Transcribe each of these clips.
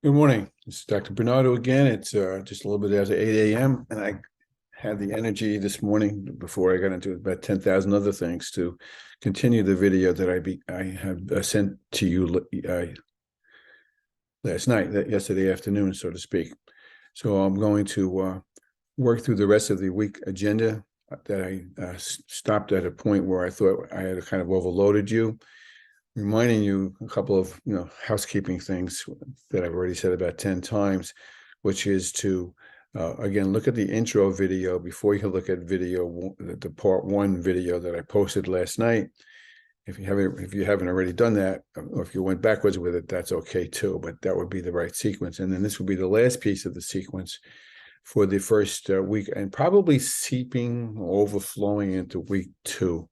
Good morning. This is Dr. Bernardo again. It's just a little bit after 8 a.m. and I had the energy this morning before I got into about 10,000 other things to continue the video that I have sent to you last night, yesterday afternoon, so to speak. So I'm going to work through the rest of the week agenda that I stopped at a point where I thought I had kind of overloaded you, reminding you a couple of housekeeping things that I've already said about 10 times, which is to again look at the intro video before you look at the part one video that I posted last night. If you haven't already done that, or if you went backwards with it, that's okay too, but that would be the right sequence. And then this would be the last piece of the sequence for the first week, and probably seeping overflowing into week two.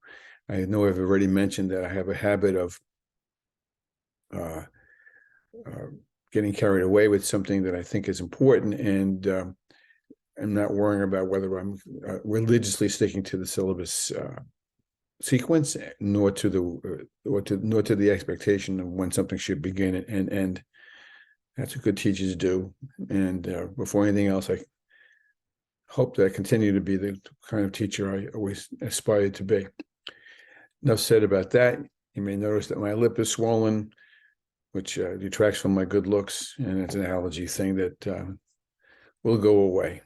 I know I've already mentioned that I have a habit of uh, uh, getting carried away with something that I think is important, and I'm not worrying about whether I'm religiously sticking to the syllabus sequence, nor to the expectation of when something should begin and end. That's what good teachers do. And before anything else, I hope that I continue to be the kind of teacher I always aspired to be. Enough said about that. You may notice that my lip is swollen, which detracts from my good looks, and it's an allergy thing that will go away.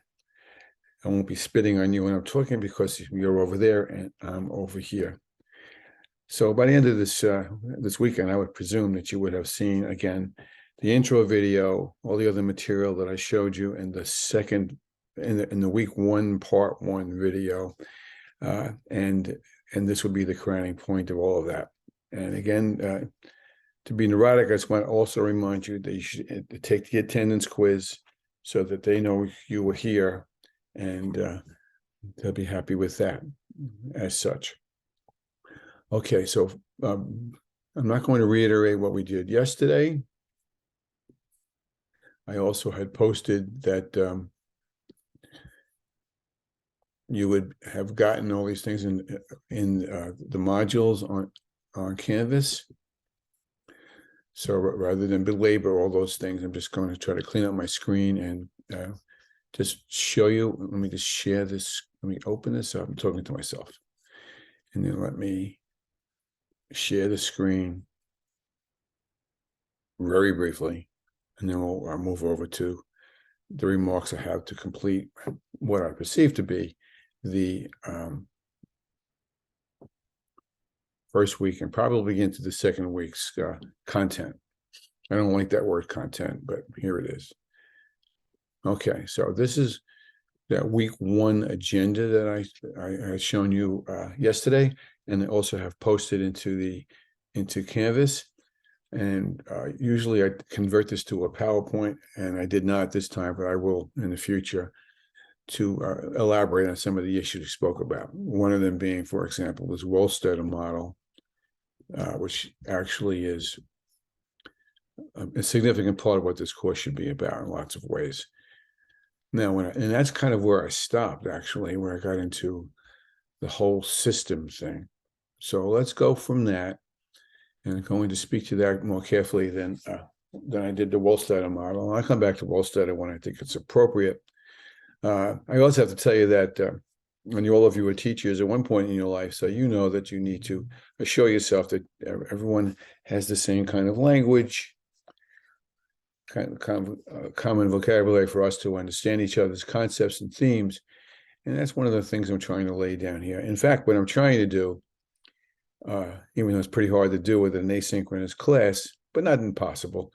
I won't be spitting on you when I'm talking because you're over there and I'm over here. So by the end of this weekend, I would presume that you would have seen again the intro video, all the other material that I showed you in the week one part one video, and this would be the crowning point of all of that. And again, to be neurotic, I just want to also remind you that you should take the attendance quiz so that they know you were here, and they'll be happy with that as such. Okay, so I'm not going to reiterate what we did yesterday. I also had posted that you would have gotten all these things in the modules on Canvas. So rather than belabor all those things, I'm just going to try to clean up my screen and just show you. Let me just share this. Let me open this up. I'm talking to myself. And then let me share the screen very briefly. And then I'll move over to the remarks I have to complete what I perceive to be the first week and probably into the second week's content. I don't like that word content, but here it is. Okay, so this is that week one agenda that I had shown you yesterday, and I also have posted into Canvas. And usually I convert this to a PowerPoint, and I did not this time, but I will in the future to elaborate on some of the issues we spoke about. One of them being, for example, this Wohlstetter model, which actually is a significant part of what this course should be about in lots of ways. Now, and that's kind of where I stopped, actually, where I got into the whole system thing. So let's go from that, and I'm going to speak to that more carefully than I did the Wohlstetter model. And I'll come back to Wohlstetter when I think it's appropriate. I also have to tell you that when all of you are teachers at one point in your life, so you know that you need to assure yourself that everyone has the same kind of language, kind of common vocabulary for us to understand each other's concepts and themes. And that's one of the things I'm trying to lay down here. In fact, what I'm trying to do, even though it's pretty hard to do with an asynchronous class, but not impossible,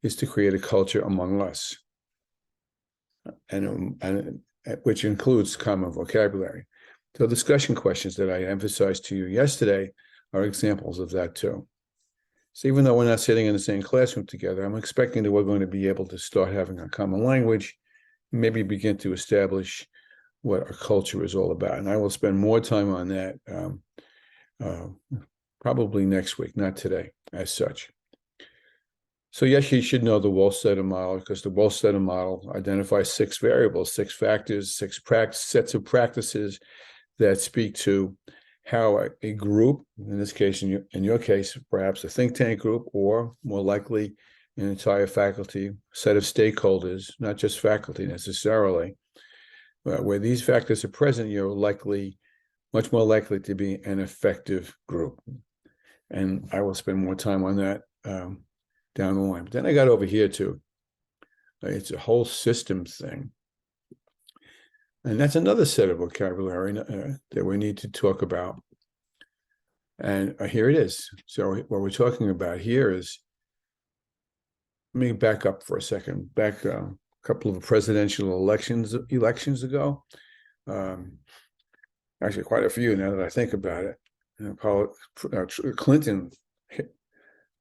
is to create a culture among us, and which includes common vocabulary. So discussion questions that I emphasized to you yesterday are examples of that too. So even though we're not sitting in the same classroom together, I'm expecting that we're going to be able to start having a common language, maybe begin to establish what our culture is all about. And I will spend more time on that probably next week, not today as such. So yes, you should know the Wohlstetter model, because the Wohlstetter model identifies 6 variables, 6 factors, 6 sets of practices that speak to how a group, in this case, in your case, perhaps a think tank group, or more likely an entire faculty set of stakeholders, not just faculty necessarily, where these factors are present, you're much more likely to be an effective group. And I will spend more time on that down the line. But then I got over here too. It's a whole systems thing. And that's another set of vocabulary that we need to talk about. And here it is. So what we're talking about here is, let me back up for a second. Back a couple of presidential elections ago. Actually, quite a few now that I think about it.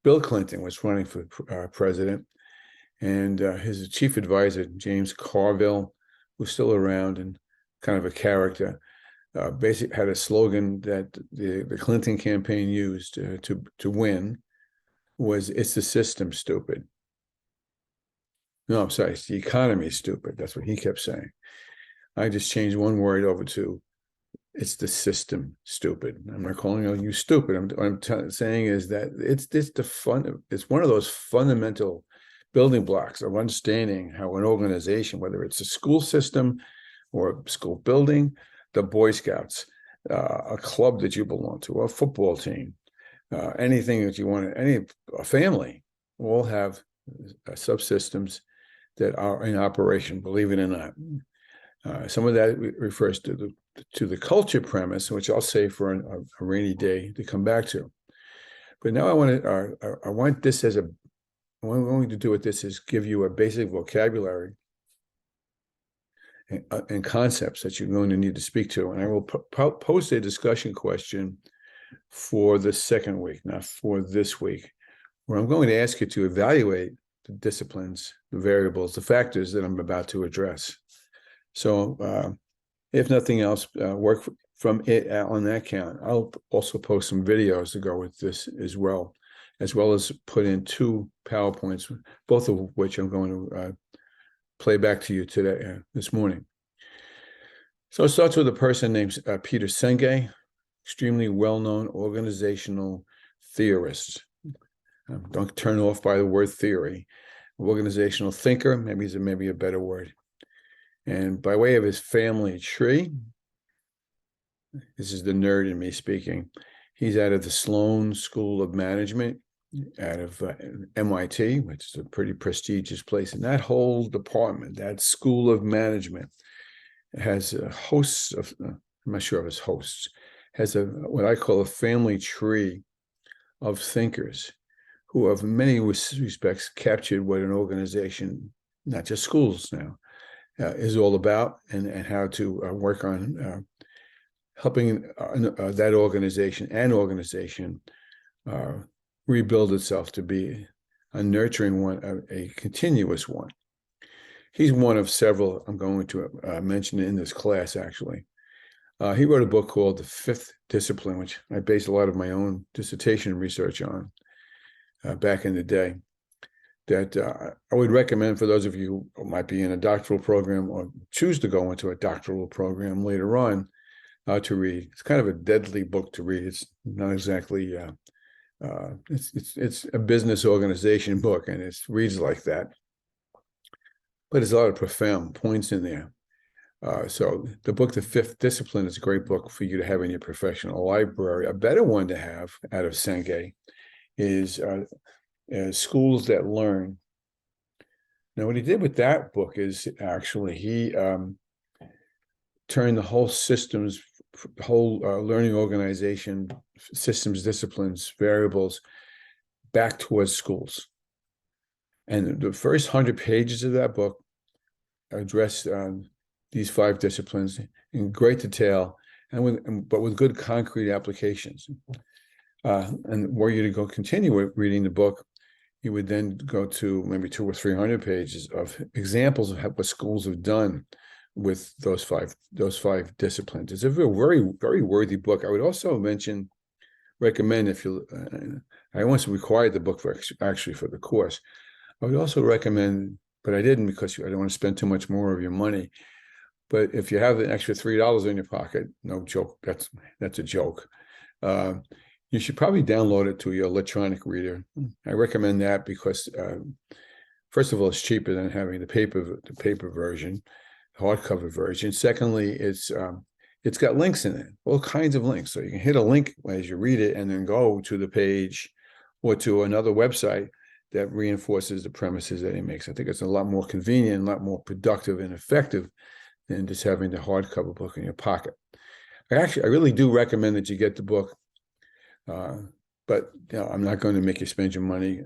Bill Clinton was running for president, and his chief advisor, James Carville, was still around and kind of a character, basically had a slogan that the Clinton campaign used to win was, "It's the system, stupid." No, I'm sorry, it's the economy, stupid. That's what he kept saying. I just changed one word over to, "It's the system, stupid." I'm not calling you stupid. What I'm saying is that it's one of those fundamental building blocks of understanding how an organization, whether it's a school system or a school building, the Boy Scouts, a club that you belong to, a football team, anything that you want, a family, all have subsystems that are in operation, believe it or not. Some of that refers to the culture premise, which I'll say for a rainy day to come back to. But now what I'm going to do with this is give you a basic vocabulary and concepts that you're going to need to speak to. And I will post a discussion question for the second week, not for this week, where I'm going to ask you to evaluate the disciplines, the variables, the factors that I'm about to address. So if nothing else, work from it on that count. I'll also post some videos to go with this as well as put in 2 PowerPoints, both of which I'm going to play back to you today, this morning. So it starts with a person named Peter Senge, extremely well-known organizational theorist. Don't turn off by the word theory. Organizational thinker, maybe a better word. And by way of his family tree, this is the nerd in me speaking, he's out of the Sloan School of Management, out of MIT, which is a pretty prestigious place. And that whole department, that School of Management, has hosts of, I'm not sure of his hosts, has what I call a family tree of thinkers who have in many respects captured what an organization, not just schools now, is all about, and how to work on helping that organization rebuild itself to be a nurturing one, a continuous one. He's one of several I'm going to mention in this class, actually. He wrote a book called The Fifth Discipline, which I based a lot of my own dissertation research on back in the day, that I would recommend for those of you who might be in a doctoral program or choose to go into a doctoral program later on to read. It's kind of a deadly book to read. It's not exactly, it's a business organization book, and it reads like that. But there's a lot of profound points in there. So the book, The Fifth Discipline, is a great book for you to have in your professional library. A better one to have out of Senge is Schools That Learn. Now, what he did with that book is actually he turned the whole systems, learning organization, systems, disciplines, variables back towards schools. And the first 100 pages of that book address these 5 disciplines in great detail, but with good concrete applications. And were you to go continue reading the book, you would then go to maybe 200 or 300 pages of examples of what schools have done with those five disciplines. It's a very, very worthy book. I would also recommend if you, I once required the book for the course. I would also recommend, but I didn't because I don't want to spend too much more of your money. But if you have an extra $3 in your pocket, no joke, that's a joke. You should probably download it to your electronic reader. I recommend that because, first of all, it's cheaper than having the paper version, hardcover version. Secondly, it's got links in it, all kinds of links. So you can hit a link as you read it and then go to the page or to another website that reinforces the premises that he makes. I think it's a lot more convenient, a lot more productive and effective than just having the hardcover book in your pocket. I really do recommend that you get the book, but I'm not going to make you spend your money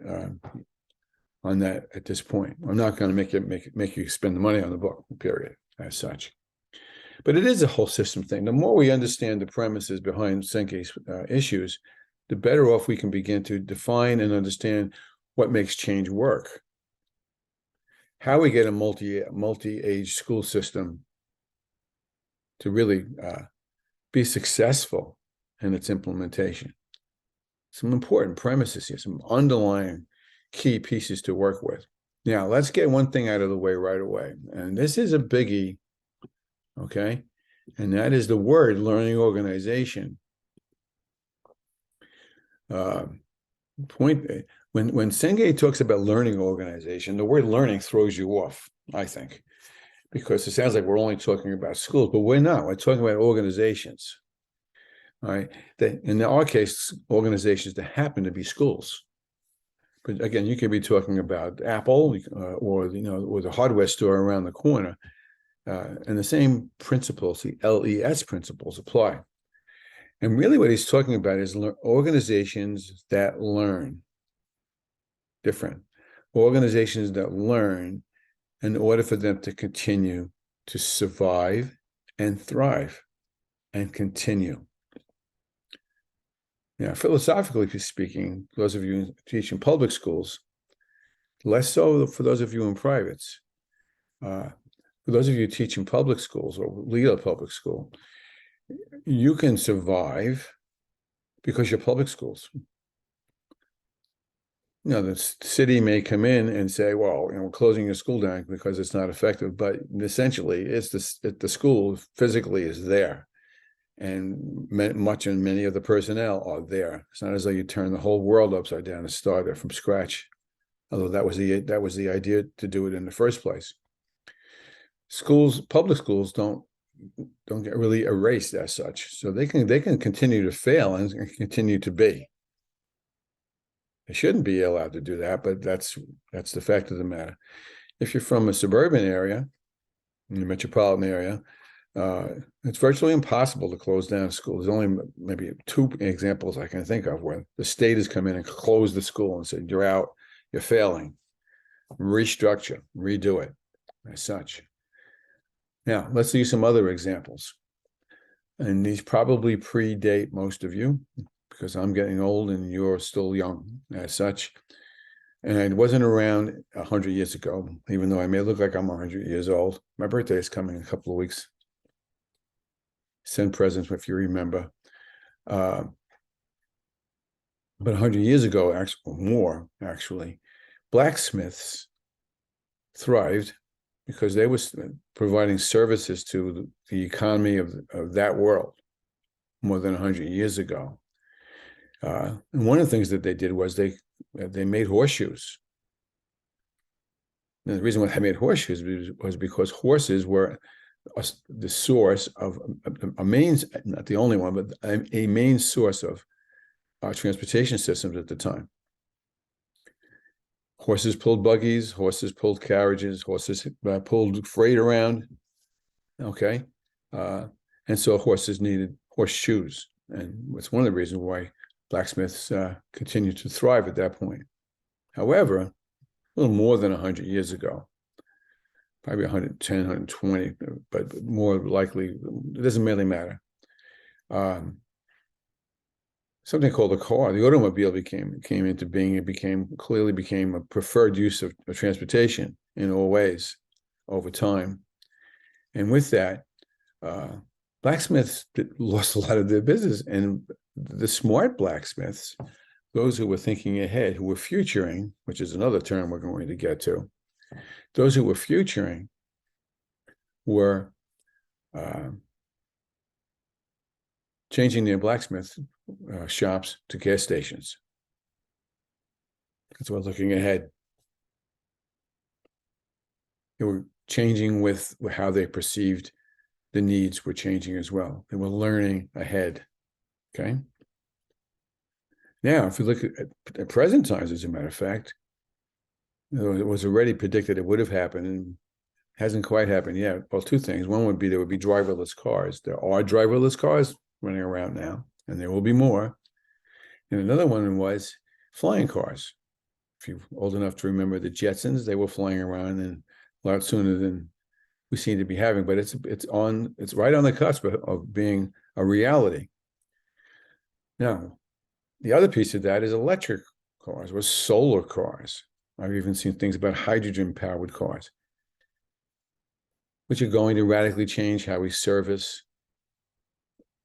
on that at this point. I'm not going to make you spend the money on the book, period, as such. But it is a whole system thing. The more we understand the premises behind Senkei's issues, the better off we can begin to define and understand what makes change work. How we get a multi-age school system to really be successful in its implementation. Some important premises here, some underlying key pieces to work with. Now, let's get one thing out of the way right away. And this is a biggie, okay? And that is the word learning organization. When Senkei talks about learning organization, the word learning throws you off, I think, because it sounds like we're only talking about schools, but we're not. We're talking about organizations. All right. In our case, organizations that happen to be schools. But again, you could be talking about Apple or the hardware store around the corner, and the same principles, the LES principles, apply. And really, what he's talking about is organizations that learn. Different organizations that learn in order for them to continue to survive and thrive and continue. Now, philosophically speaking, those of you who teach in public schools, less so for those of you in privates. For those of you who teach in public schools or lead a public school, you can survive because you're public schools. The city may come in and say, well, we're closing your school down because it's not effective. But essentially, the school physically is there. And many of the personnel are there. It's not as though you turn the whole world upside down and start it from scratch. Although that was the idea to do it in the first place. Public schools don't get really erased as such. So they can continue to fail and continue to be. They shouldn't be allowed to do that, but that's the fact of the matter. If you're from a suburban area, in the metropolitan area, it's virtually impossible to close down a school. There's only maybe 2 examples I can think of where the state has come in and closed the school and said, you're out, you're failing. Restructure, redo it, as such. Now, let's see some other examples. And these probably predate most of you, because I'm getting old and you're still young as such. And I wasn't around 100 years ago, even though I may look like I'm 100 years old. My birthday is coming in a couple of weeks. Send presents if you remember. But 100 years ago, actually, blacksmiths thrived because they were providing services to the economy of that world more than 100 years ago. And one of the things that they did was they made horseshoes. And the reason why they made horseshoes was because horses were the source of not the only one, but a main source of our transportation systems at the time. Horses pulled buggies, horses pulled carriages, horses pulled freight around. Okay. And so horses needed horseshoes. And it's one of the reasons why blacksmiths continued to thrive at that point. However, a little more than 100 years ago, probably 110, 120, but more likely, it doesn't really matter. Something called the car, the automobile came into being. It clearly became a preferred use of transportation in all ways over time. And with that, blacksmiths lost a lot of their business. And the smart blacksmiths, those who were thinking ahead, who were futuring, which is another term we're going to get to, those who were futuring changing their blacksmith shops to gas stations. That's what looking ahead. They were changing with how they perceived the needs were changing as well. They were learning ahead. Okay. Now, if you look at present times, as a matter of fact, it was already predicted it would have happened and hasn't quite happened yet. Well, two things. One would be there would be driverless cars. There are driverless cars running around now, and there will be more. And another one was flying cars. If you're old enough to remember the Jetsons, they were flying around and a lot sooner than we seem to be having. But it's right on the cusp of being a reality. Now, the other piece of that is electric cars or solar cars. I've even seen things about hydrogen-powered cars, which are going to radically change how we service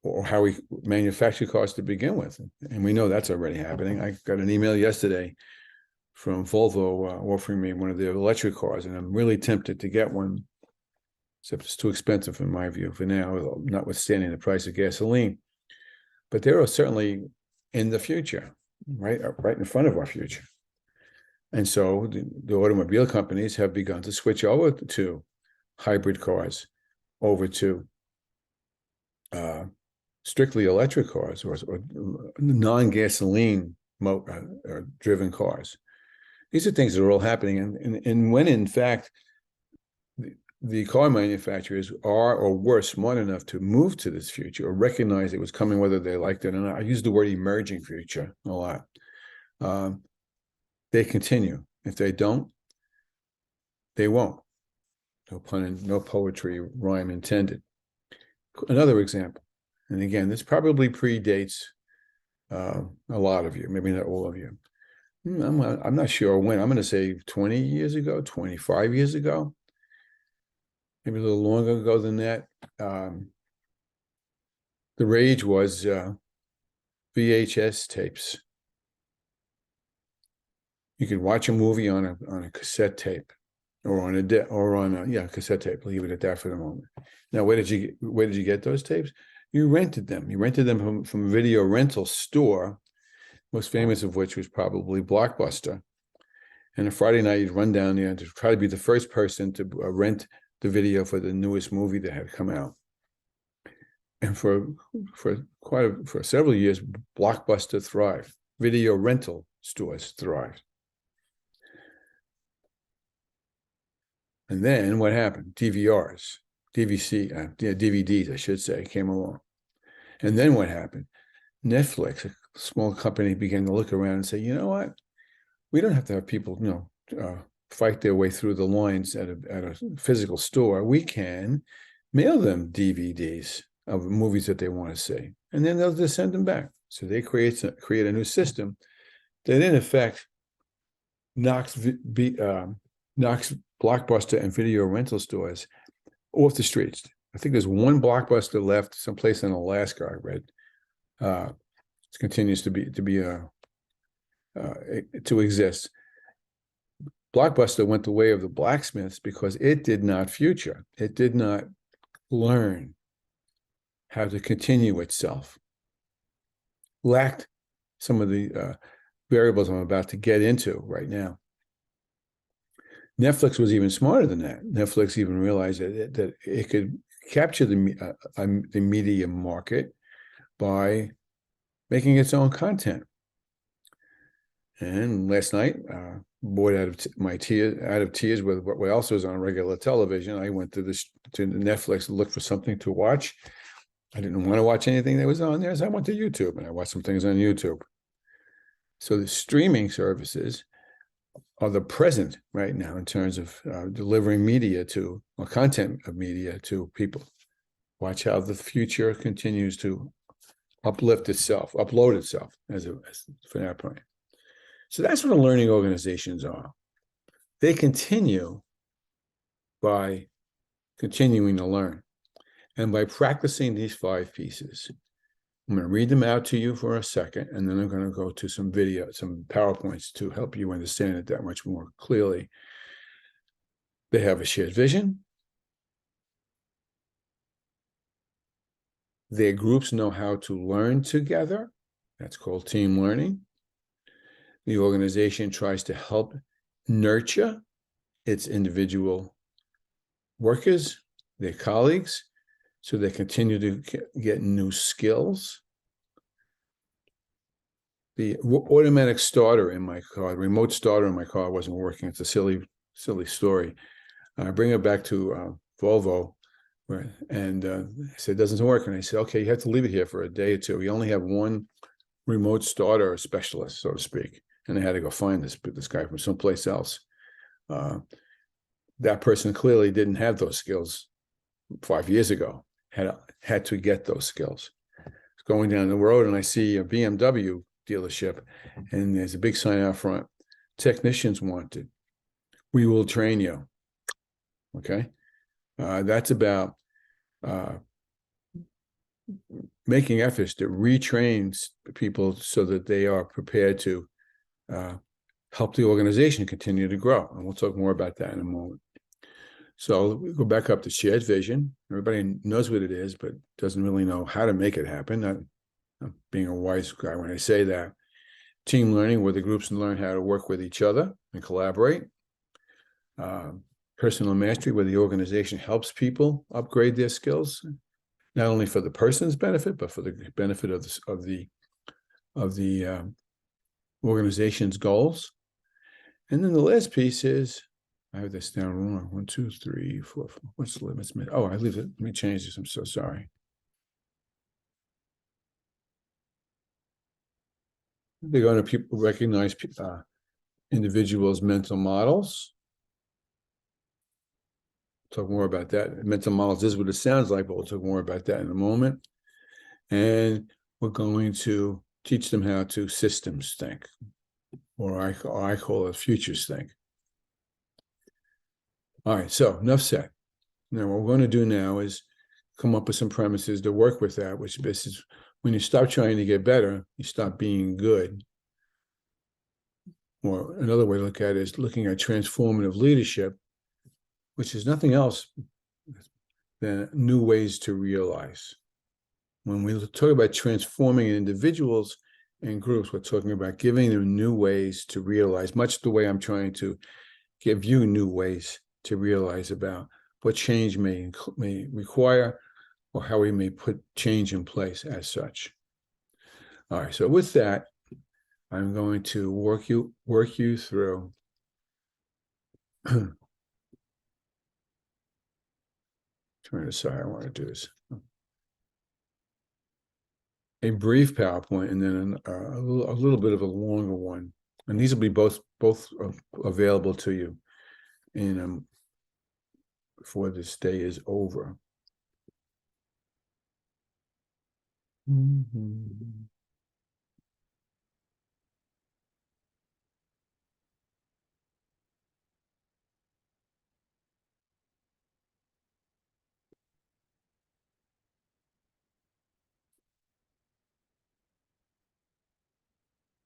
or how we manufacture cars to begin with. And we know that's already happening. I got an email yesterday from Volvo offering me one of their electric cars, and I'm really tempted to get one, except it's too expensive in my view for now, notwithstanding the price of gasoline. But they are certainly in the future, right in front of our future. And so the automobile companies have begun to switch over to hybrid cars, over to strictly electric cars or non-gasoline driven cars. These are things that are all happening. And when, in fact, the car manufacturers are or were smart enough to move to this future or recognize it was coming, whether they liked it or not. I use the word emerging future a lot. They continue. If they don't, they won't. No pun, no poetry rhyme intended. Another example, and again, this probably predates a lot of you, maybe not all of you. I'm not sure when. I'm going to say 20 years ago, 25 years ago, maybe a little longer ago than that. The rage was VHS tapes. You could watch a movie on a cassette tape, or on a cassette tape. Leave it at that for the moment. Now, where did you get those tapes? You rented them. You rented them from a video rental store, most famous of which was probably Blockbuster. And a Friday night, you'd run down there to try to be the first person to rent the video for the newest movie that had come out. And for several years, Blockbuster thrived. Video rental stores thrived. And then what happened? DVDs, I should say, came along. And then what happened? Netflix, a small company, began to look around and say, you know what? We don't have to have people, fight their way through the lines at a physical store. We can mail them DVDs of movies that they want to see, and then they'll just send them back. So they create a new system that, in effect, knocks Blockbuster and video rental stores off the streets. I think there's one Blockbuster left, someplace in Alaska, I read. It continues to exist. Blockbuster went the way of the blacksmiths because it did not future. It did not learn how to continue itself. Lacked some of the variables I'm about to get into right now. Netflix was even smarter than that. Netflix even realized that it could capture the media market by making its own content. And last night, bored out of tears with what else was on regular television, I went to Netflix to look for something to watch. I didn't want to watch anything that was on there, so I went to YouTube and I watched some things on YouTube. So the streaming services are the present right now in terms of delivering content of media to people. Watch how the future continues to upload itself from that point. So that's what the learning organizations are. They continue by continuing to learn and by practicing these 5 pieces. I'm going to read them out to you for a second, and then I'm going to go to some PowerPoints to help you understand it that much more clearly. They have a shared vision. Their groups know how to learn together. That's called team learning. The organization tries to help nurture its individual workers, their colleagues, so they continue to get new skills. The automatic starter in my car, the remote starter in my car wasn't working. It's a silly story. I bring it back to Volvo, and I said, it doesn't work. And I said, okay, you have to leave it here for a day or two. We only have one remote starter specialist, so to speak. And I had to go find this guy from someplace else. That person clearly didn't have those skills 5 years ago, had to get those skills. Going down the road and I see a BMW dealership and there's a big sign out front, technicians wanted. We will train you. Okay. That's about making efforts to retrain people so that they are prepared to help the organization continue to grow. And we'll talk more about that in a moment. So we go back up to shared vision. Everybody knows what it is, but doesn't really know how to make it happen. I'm being a wise guy when I say that. Team learning, where the groups learn how to work with each other and collaborate. Personal mastery, where the organization helps people upgrade their skills, not only for the person's benefit, but for the benefit of the organization's goals. And then the last piece is, I have this down wrong. 1, 2, 3, 4. What's the limits? Oh, I leave it. Let me change this. I'm so sorry. They're going to recognize individuals' mental models. Talk more about that. Mental models is what it sounds like, but we'll talk more about that in a moment. And we're going to teach them how to systems think, or I call it futures think. All right, so enough said. Now, what we're going to do now is come up with some premises to work with that, which is when you stop trying to get better, you stop being good. Or another way to look at it is looking at transformative leadership, which is nothing else than new ways to realize. When we talk about transforming individuals and groups, we're talking about giving them new ways to realize, much the way I'm trying to give you new ways to realize about what change may require or how we may put change in place as such. All right, so with that, I'm going to work you through trying to decide I want to do this. A brief PowerPoint and then a little bit of a longer one. And these will be both available to you in before this day is over.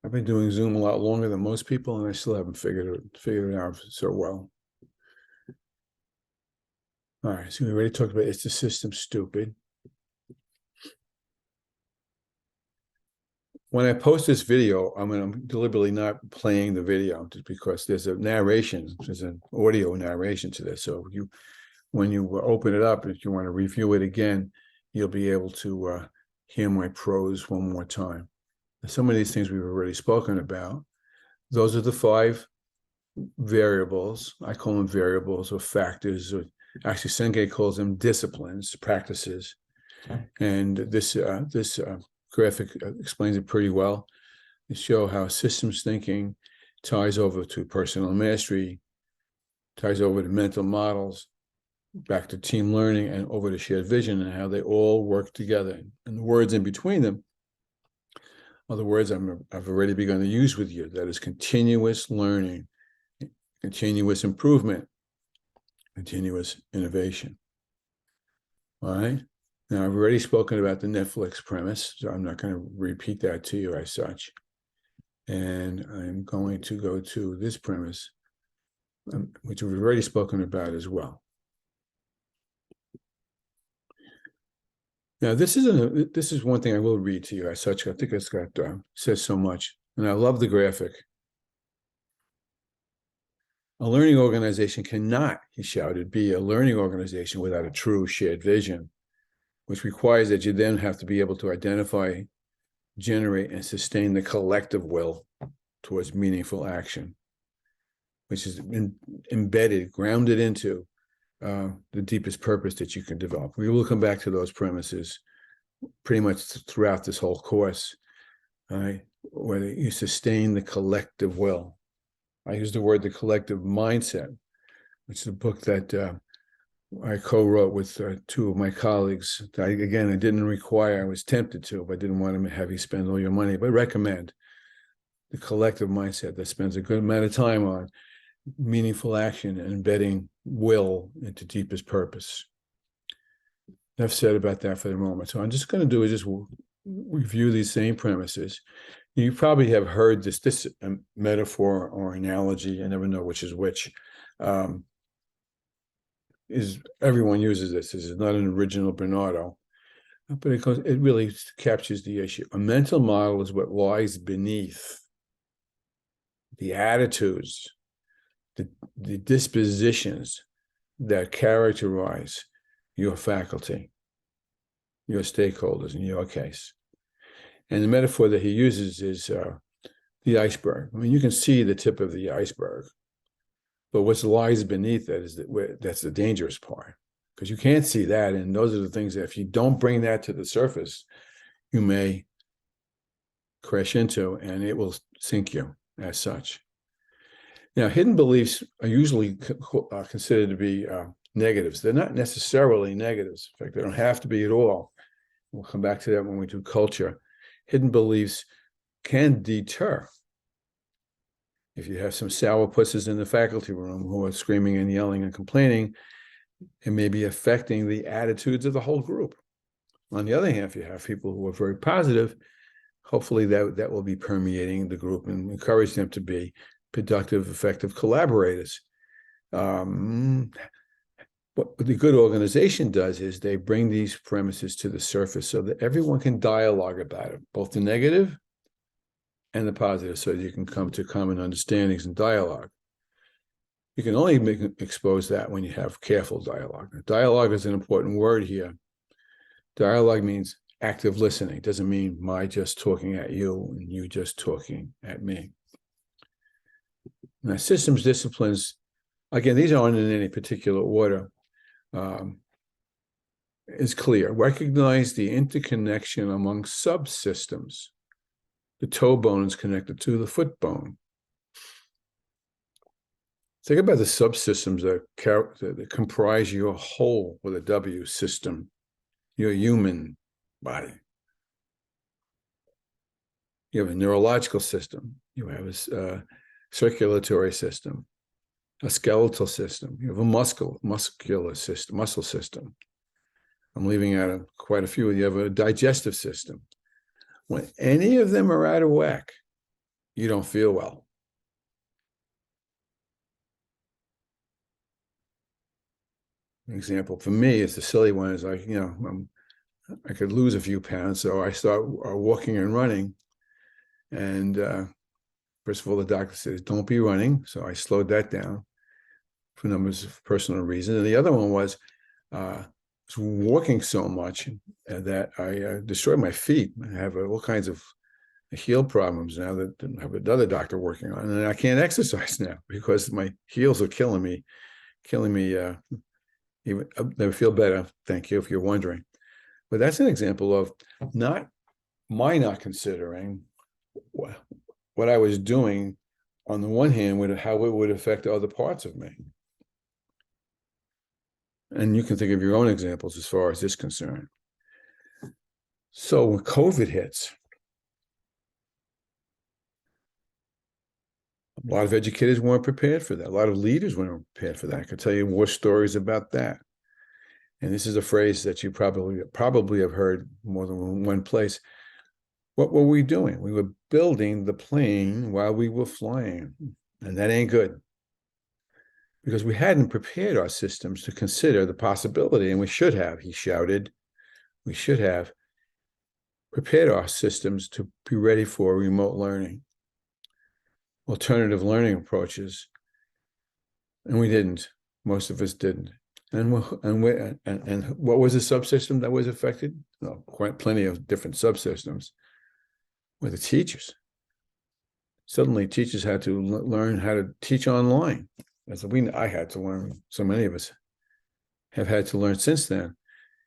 I've been doing Zoom a lot longer than most people, and I still haven't figured it out so well. All right, so we already talked about is the system stupid? When I post this video, I'm deliberately not playing the video just because there's a narration, there's an audio narration to this. So when you open it up, if you want to review it again, you'll be able to hear my prose one more time. Some of these things we've already spoken about. Those are the 5 variables. I call them variables or factors, or actually Senge calls them disciplines, practices. And this graphic explains it pretty well. They show how systems thinking ties over to personal mastery, ties over to mental models, back to team learning, and over to shared vision, and how they all work together. And the words in between them are the words I've already begun to use with you. That is continuous learning, continuous improvement, continuous innovation. All right. Now, I've already spoken about the Netflix premise, so I'm not going to repeat that to you as such. And I'm going to go to this premise, which we've already spoken about as well. Now, this is one thing I will read to you as such. I think it's got says so much, and I love the graphic. A learning organization cannot, he shouted, be a learning organization without a true shared vision, which requires that you then have to be able to identify, generate, and sustain the collective will towards meaningful action, which is embedded, grounded into the deepest purpose that you can develop. We will come back to those premises pretty much throughout this whole course, where you sustain the collective will. I use the word the collective mindset, which is a book that I co-wrote with two of my colleagues. I didn't require, I was tempted to, but didn't want to have you spend all your money, but recommend the collective mindset that spends a good amount of time on meaningful action and embedding will into deepest purpose. Enough said about that for the moment. So I'm just going to do is just review these same premises. You probably have heard this metaphor or analogy, I never know which is which, is everyone uses this. This is not an original Bernardo, but it really captures the issue. A mental model is what lies beneath the attitudes, the dispositions that characterize your faculty, your stakeholders in your case. And the metaphor that he uses is the iceberg. I mean, you can see the tip of the iceberg, but what lies beneath that that's the dangerous part, because you can't see that. And those are the things that if you don't bring that to the surface, you may crash into, and it will sink you as such. Now, hidden beliefs are usually considered to be negatives. They're not necessarily negatives. In fact, they don't have to be at all. We'll come back to that when we do culture. Hidden beliefs can deter. If you have some sourpusses in the faculty room who are screaming and yelling and complaining, it may be affecting the attitudes of the whole group. On the other hand, if you have people who are very positive, hopefully that will be permeating the group and encourage them to be productive, effective collaborators. What the good organization does is they bring these premises to the surface so that everyone can dialogue about it, both the negative and the positive, so that you can come to common understandings and dialogue. You can only expose that when you have careful dialogue. Dialogue is an important word here. Dialogue means active listening. It doesn't mean my just talking at you and you just talking at me. Now, systems disciplines, again, these aren't in any particular order, is clear. Recognize the interconnection among subsystems. The toe bone is connected to the foot bone. Think about the subsystems that comprise your whole, with a W, system, your human body. You have a neurological system. You have a circulatory system, a skeletal system. You have a muscular system, muscle system. I'm leaving out quite a few. You have a digestive system. When any of them are out of whack, you don't feel well. An example for me is the silly one is I could lose a few pounds, so I start walking and running. And first of all, the doctor says, don't be running. So I slowed that down for numbers of personal reasons. And the other one was walking so much that I destroyed my feet. I have all kinds of heel problems now that I have another doctor working on. And I can't exercise now because my heels are killing me. Even never feel better. Thank you if you're wondering. But that's an example of not considering what I was doing on the one hand, how it would affect other parts of me. And you can think of your own examples as far as this is concerned. So when COVID hits, a lot of educators weren't prepared for that. A lot of leaders weren't prepared for that. I could tell you more stories about that. And this is a phrase that you probably have heard more than one place. What were we doing? We were building the plane while we were flying. And that ain't good. Because we hadn't prepared our systems to consider the possibility, and we should have, he shouted, we should have prepared our systems to be ready for remote learning, alternative learning approaches, and we didn't. Most of us didn't. And what was the subsystem that was affected? Well, quite plenty of different subsystems. Were the teachers. Suddenly, teachers had to learn how to teach online. I had to learn. So many of us have had to learn since then,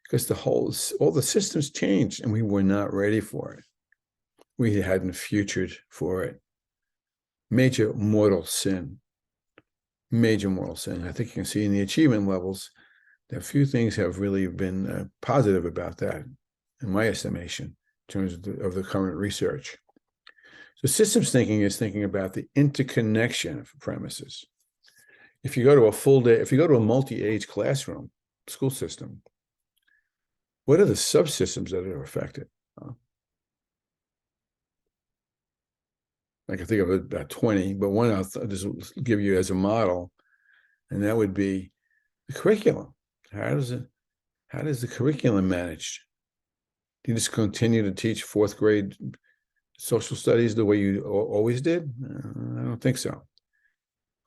because all the systems changed, and we were not ready for it. We hadn't futured for it. Major mortal sin. Major mortal sin. I think you can see in the achievement levels that few things have really been positive about that, in my estimation, in terms of the current research. So systems thinking is thinking about the interconnection of premises. If you go to a multi-age classroom, school system, what are the subsystems that are affected? I can think of about 20, but one I'll just give you as a model, and that would be the curriculum. How does the curriculum managed? Do you just continue to teach fourth grade social studies the way you always did? I don't think so.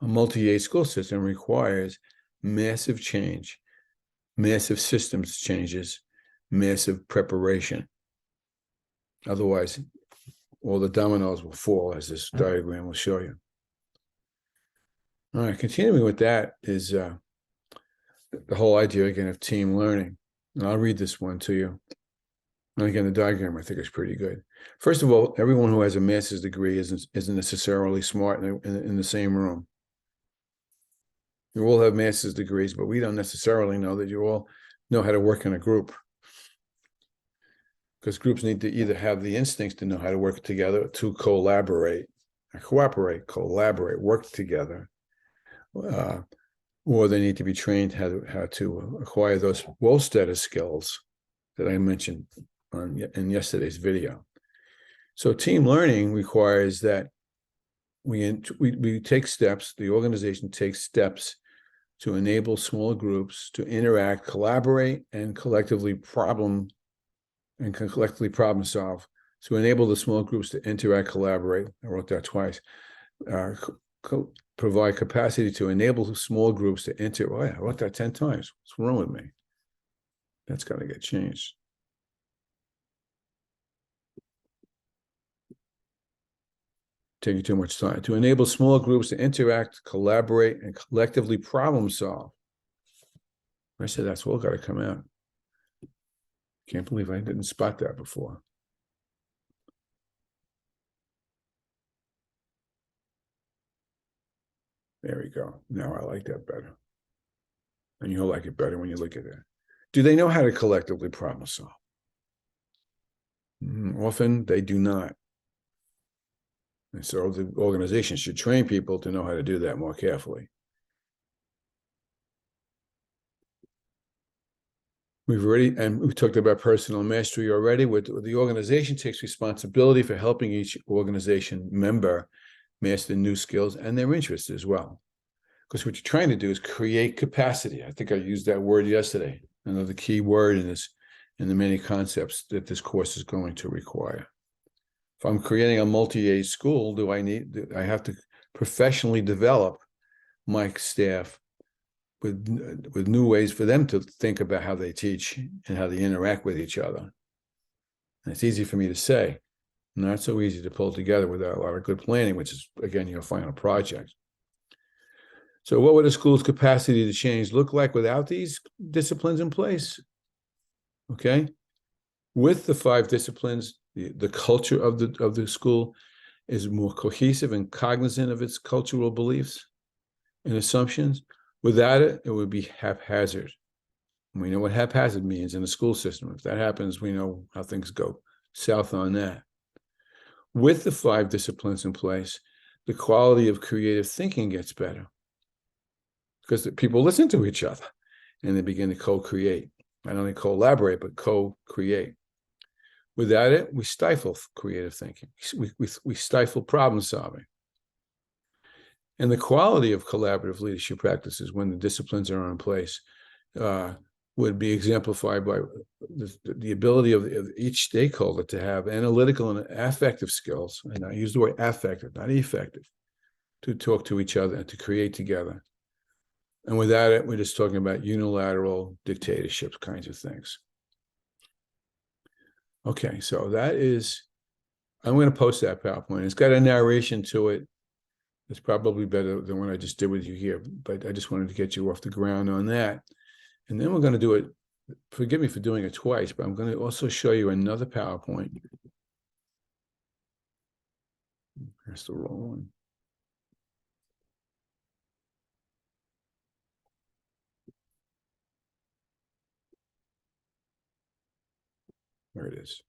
A multi-age school system requires massive change, massive systems changes, massive preparation. Otherwise, all the dominoes will fall, as this diagram will show you. All right, continuing with that is the whole idea, again, of team learning. And I'll read this one to you. And again, the diagram, I think, is pretty good. First of all, everyone who has a master's degree isn't necessarily smart in the same room. You all have master's degrees, but we don't necessarily know that you all know how to work in a group. Because groups need to either have the instincts to know how to work together, to collaborate, collaborate, work together, or they need to be trained how to acquire those Wohlstetter skills that I mentioned in yesterday's video. So team learning requires that we take steps, the organization takes steps to enable smaller groups to interact, collaborate, and collectively problem solve, to enable the small groups to interact, collaborate. I wrote that twice. Provide capacity to enable small groups to I wrote that 10 times. What's wrong with me? That's got to get changed. Taking too much time. To enable small groups to interact, collaborate, and collectively problem solve. I said that's all got to come out. Can't believe I didn't spot that before. There we go. Now I like that better. And you'll like it better when you look at it. Do they know how to collectively problem solve? Often they do not. And so the organization should train people to know how to do that more carefully. We've talked about personal mastery already. The organization takes responsibility for helping each organization member master new skills and their interests as well. Because what you're trying to do is create capacity. I think I used that word yesterday. Another key word in the many concepts that this course is going to require. If I'm creating a multi-age school, I have to professionally develop my staff with new ways for them to think about how they teach and how they interact with each other. And it's easy for me to say, not so easy to pull together without a lot of good planning, which is, again, your final project. So what would a school's capacity to change look like without these disciplines in place? Okay. With the 5 disciplines, the culture of the school is more cohesive and cognizant of its cultural beliefs and assumptions. Without it, it would be haphazard. And we know what haphazard means in the school system. If that happens, we know how things go south on that. With the 5 disciplines in place, the quality of creative thinking gets better because people listen to each other and they begin to co-create. Not only collaborate, but co-create. Without it, we stifle creative thinking. We stifle problem solving. And the quality of collaborative leadership practices when the disciplines are in place would be exemplified by the ability of each stakeholder to have analytical and affective skills, and I use the word affective, not effective, to talk to each other and to create together. And without it, we're just talking about unilateral dictatorship kinds of things. Okay, so that is, I'm going to post that PowerPoint. It's got a narration to it. It's probably better than what I just did with you here, but I just wanted to get you off the ground on that. And then we're going to do it. Forgive me for doing it twice, but I'm going to also show you another PowerPoint. That's the wrong one. There it is.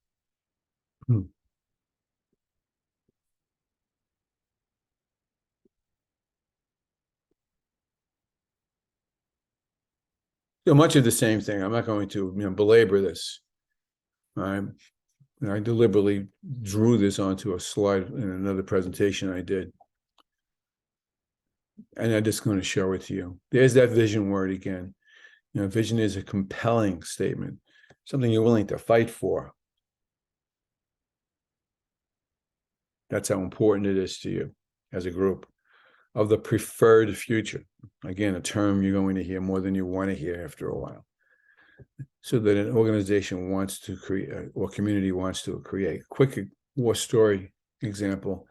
So much of the same thing. I'm not going to belabor this. I deliberately drew this onto a slide in another presentation I did. And I'm just going to show it to you. There's that vision word again. Vision is a compelling statement, something you're willing to fight for. That's how important it is to you as a group. Of the preferred future. Again, a term you're going to hear more than you want to hear after a while. So that an organization wants to create, or community wants to create. Quick war story example.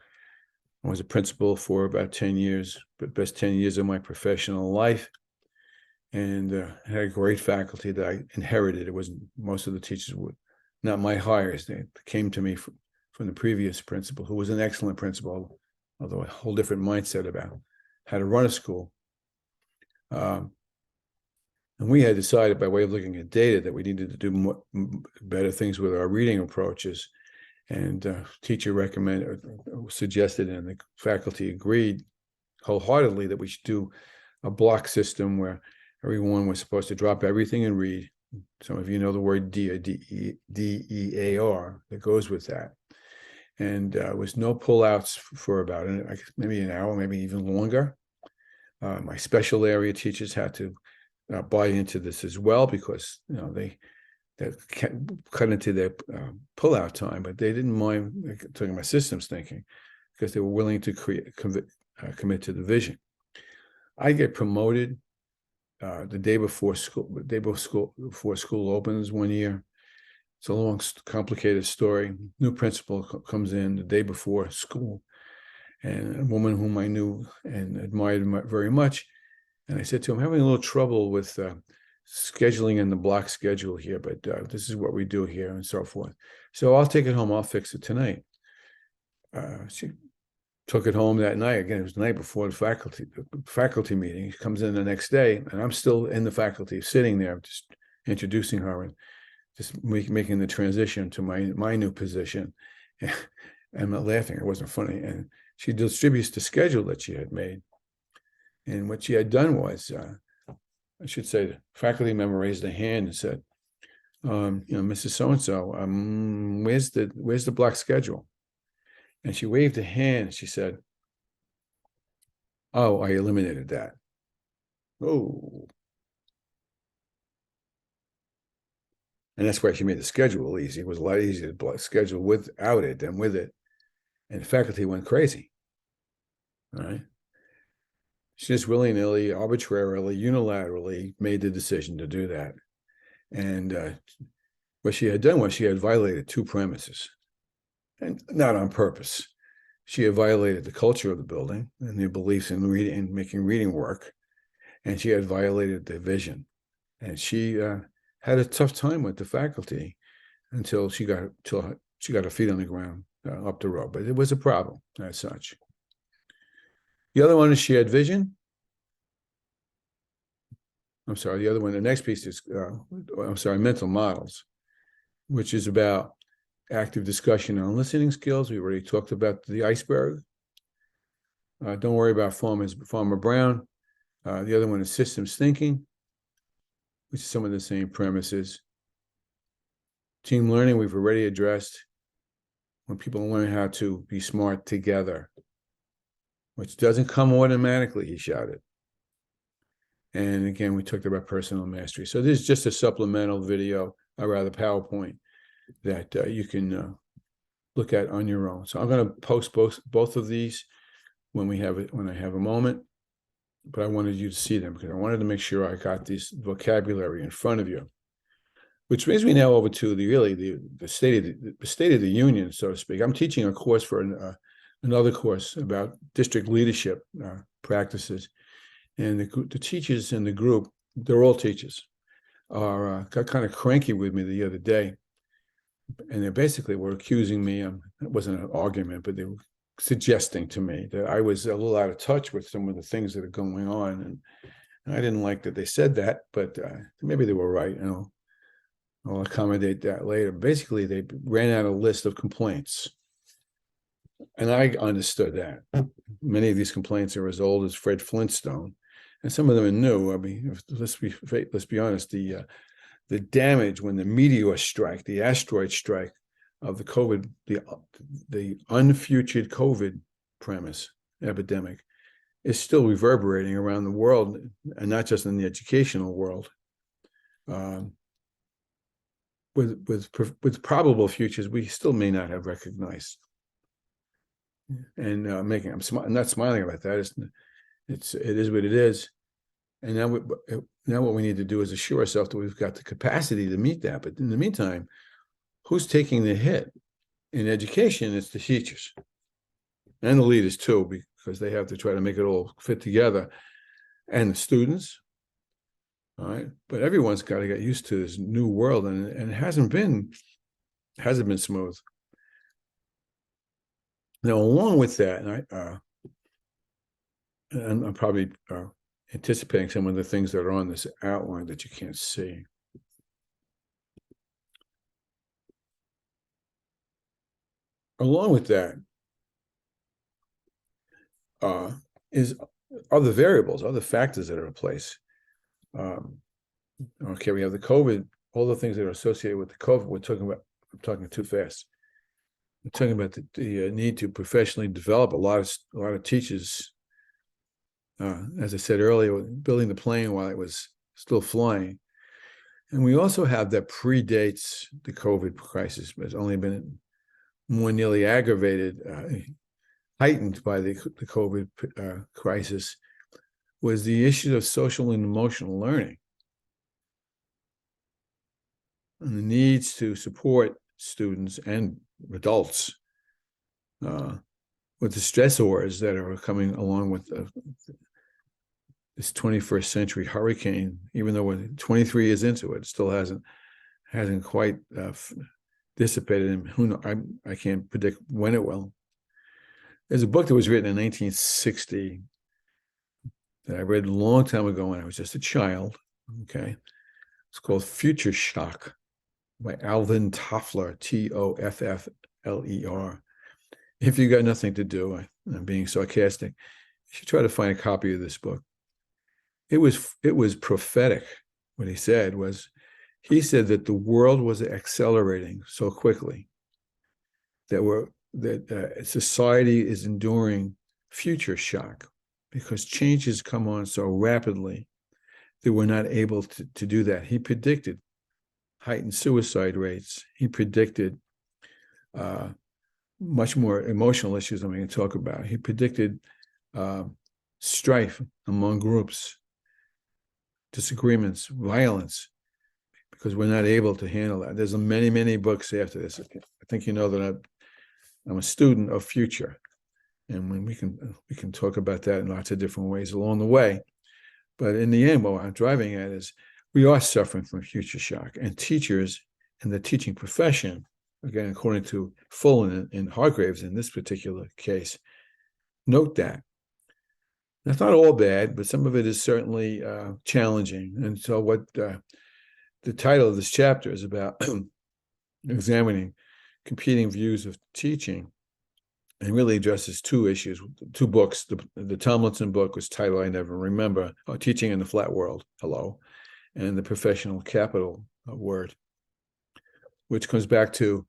I was a principal for about 10 years, but best 10 years of my professional life. And I had a great faculty that I inherited. It wasn't, most of the teachers were not my hires. They came to me from the previous principal, who was an excellent principal, although a whole different mindset about how to run a school. And we had decided, by way of looking at data, that we needed to do better things with our reading approaches. And teacher suggested, and the faculty agreed wholeheartedly, that we should do a block system where everyone was supposed to drop everything and read. Some of you know the word DEAR that goes with that. And was no pullouts for about maybe an hour, maybe even longer. My special area teachers had to buy into this as well, because they cut into their pullout time, but they didn't mind talking about systems thinking, because they were willing to commit to the vision. I get promoted the day before school opens one year. It's a long, complicated story. New principal comes in the day before school, and a woman whom I knew and admired very much. And I said to him, I'm having a little trouble with scheduling in the block schedule here, but this is what we do here, and so forth. So I'll take it home. I'll fix it tonight. She took it home that night. Again, it was the night before the faculty meeting. She comes in the next day, and I'm still in the faculty, sitting there, just introducing her and just making the transition to my new position. And I'm not laughing. It wasn't funny. And she distributes the schedule that she had made. And what she had done was, I should say, the faculty member raised a hand and said, Mrs. So-and-so, where's the block schedule? And she waved a hand and she said, oh, I eliminated that. Oh. And that's why she made the schedule easy. It was a lot easier to schedule without it than with it. And the faculty went crazy. All right. She just willy-nilly, arbitrarily, unilaterally made the decision to do that. And what she had done was she had violated two premises, and not on purpose. She had violated the culture of the building and the beliefs in reading and making reading work, and she had violated the vision. And she had a tough time with the faculty until she got her feet on the ground up the road. But it was a problem as such. The other one is shared vision. I'm sorry, the other one, the next piece is, mental models, which is about active discussion on listening skills. We already talked about the iceberg. Don't worry about Farmer Brown. The other one is systems thinking, which is some of the same premises. Team learning, we've already addressed. When people learn how to be smart together, which doesn't come automatically, he shouted. And again, we talked about personal mastery. So this is just a supplemental video, or rather PowerPoint, that you can look at on your own. So I'm going to post both of these when I have a moment. But I wanted you to see them because I wanted to make sure I got this vocabulary in front of you. Which brings me now over to the state of the union, so to speak. I'm teaching a course for another course about district leadership practices, and the teachers in the group, they're all teachers, got kind of cranky with me the other day, and they basically were accusing me. It wasn't an argument, but they were suggesting to me that I was a little out of touch with some of the things that are going on, and I didn't like that they said that, but maybe they were right. I'll accommodate that later. Basically, they ran out a list of complaints. And I understood that. Many of these complaints are as old as Fred Flintstone, and some of them are new. I mean, let's be honest, the damage when the meteor strike, the asteroid strike of the COVID, the unfutured COVID premise epidemic is still reverberating around the world, and not just in the educational world. With probable futures we still may not have recognized, and I'm not smiling about that. It is what it is, and now what we need to do is assure ourselves that we've got the capacity to meet that. But in the meantime, who's taking the hit in education? It's the teachers and the leaders too, because they have to try to make it all fit together, and the students. All right, but everyone's got to get used to this new world, and it hasn't been smooth. Now, along with that, and I'm probably anticipating some of the things that are on this outline that you can't see. Along with that is other variables, other factors that are in place. Okay, we have the COVID, all the things that are associated with the COVID. I'm talking too fast. We're talking about the need to professionally develop a lot of teachers. As I said earlier, building the plane while it was still flying. And we also have that predates the COVID crisis, but it's only been more nearly aggravated, heightened by the COVID crisis, was the issue of social and emotional learning and the needs to support students and adults with the stressors that are coming along with this 21st century hurricane. Even though we're 23 years into it, still hasn't quite dissipated. And who knows? I can't predict when it will. There's a book that was written in 1960 that I read a long time ago when I was just a child. Okay, it's called Future Shock by Alvin Toffler, Toffler. If you got nothing to do, I'm being sarcastic, you should try to find a copy of this book. It was prophetic. What he said that the world was accelerating so quickly that society is enduring future shock because changes come on so rapidly that we're not able to do that. He predicted heightened suicide rates. He predicted much more emotional issues than we can talk about. He predicted strife among groups, disagreements, violence, because we're not able to handle that. There's many, many books after this. I think you know that I'm a student of future, and when we can talk about that in lots of different ways along the way. But in the end, what I'm driving at is we are suffering from future shock, and teachers in the teaching profession, again, according to Fullen and Hargraves in this particular case, note that. That's not all bad, but some of it is certainly challenging. And so what the title of this chapter is about examining competing views of teaching, and really addresses two issues, two books. The Tomlinson book was titled I Never Remember, Teaching in the Flat World, and the Professional Capital Word, which comes back to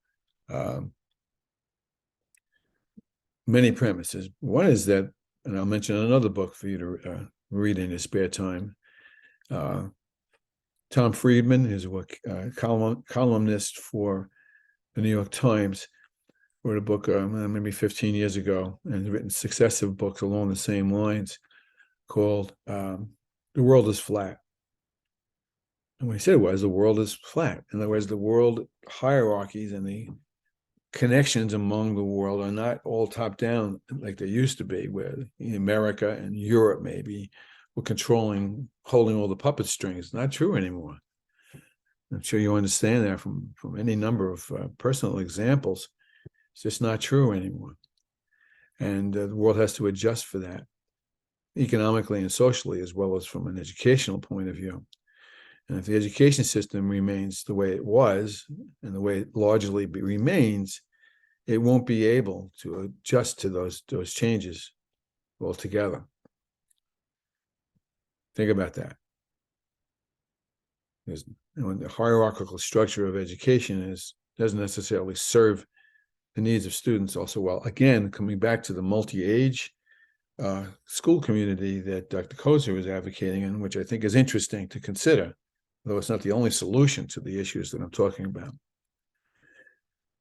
many premises. One is that, and I'll mention another book for you to read in your spare time, Tom Friedman is a columnist for the New York Times, wrote a book maybe 15 years ago, and has written successive books along the same lines called The World is Flat. And what he said was the world is flat. In other words, the world hierarchies and the connections among the world are not all top down like they used to be, where America and Europe maybe were holding all the puppet strings. Not true anymore. I'm sure you understand that from any number of personal examples. It's just not true anymore. And the world has to adjust for that, economically and socially, as well as from an educational point of view. And if the education system remains the way it was and the way it largely remains, it won't be able to adjust to those changes altogether. Think about that. The hierarchical structure of education doesn't necessarily serve the needs of students also well. Again, coming back to the multi-age school community that Dr. Kozer is advocating, and which I think is interesting to consider, though it's not the only solution to the issues that I'm talking about.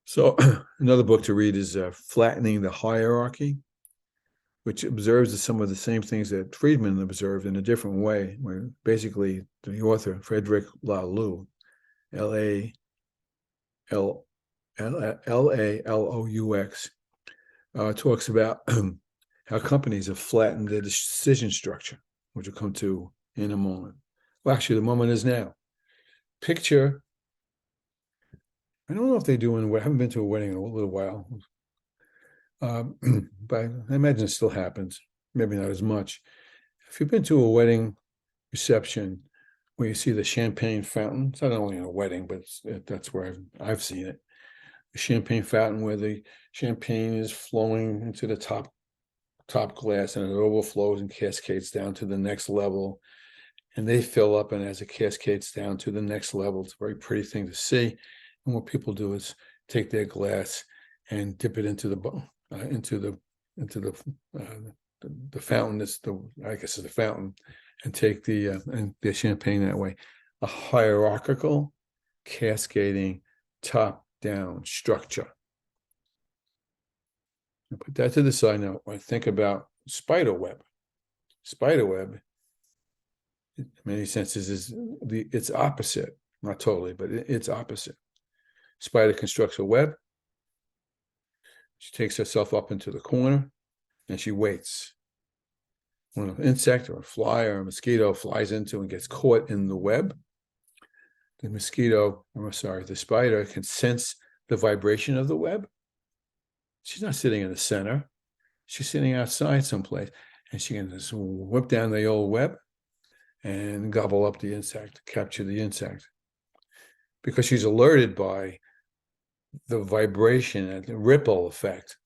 So another book to read is Flattening the Hierarchy, which observes some of the same things that Friedman observed in a different way, where basically the author, Frederick Laloux, Laloux, talks about how companies have flattened their decision structure, which we'll come to in a moment. Well, actually, the moment is now. Picture, I don't know if they do I haven't been to a wedding in a little while, but I imagine it still happens, maybe not as much. If you've been to a wedding reception where you see the champagne fountain, it's not only in a wedding, but that's where I've seen it. The champagne fountain where the champagne is flowing into the top glass and it overflows and cascades down to the next level. And they fill up, and as it cascades down to the next level, it's a very pretty thing to see. And what people do is take their glass and dip it into the fountain. I guess it's the fountain, and take the champagne that way. A hierarchical, cascading, top-down structure. I put that to the side now. When I think about spiderweb, in many senses, is its opposite. Not totally, but it's opposite. Spider constructs a web. She takes herself up into the corner and she waits. When an insect or a fly or a mosquito flies into and gets caught in the web, the spider can sense the vibration of the web. She's not sitting in the center. She's sitting outside someplace, and she can just whip down the old web and gobble up the insect, capture the insect, because she's alerted by the vibration and the ripple effect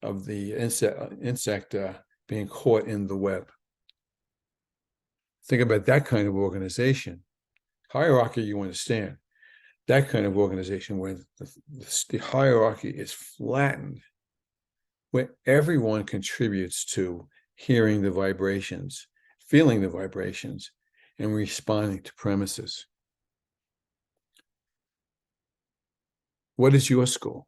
of the insect being caught in the web. Think about that kind of organization. Hierarchy, you understand. That kind of organization where the hierarchy is flattened, where everyone contributes to hearing the vibrations, feeling the vibrations, and responding to premises. What is your school?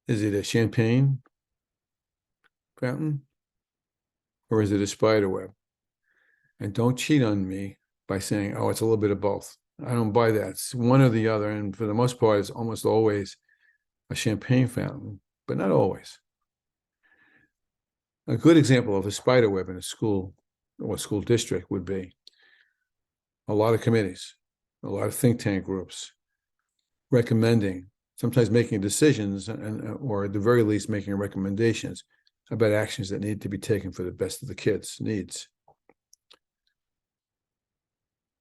Is it a champagne fountain? Or is it a spider web? And don't cheat on me by saying, oh, it's a little bit of both. I don't buy that. It's one or the other. And for the most part, it's almost always a champagne fountain, but not always. A good example of a spider web in a school or school district would be a lot of committees, a lot of think tank groups recommending, sometimes making decisions, or at the very least making recommendations about actions that need to be taken for the best of the kids' needs.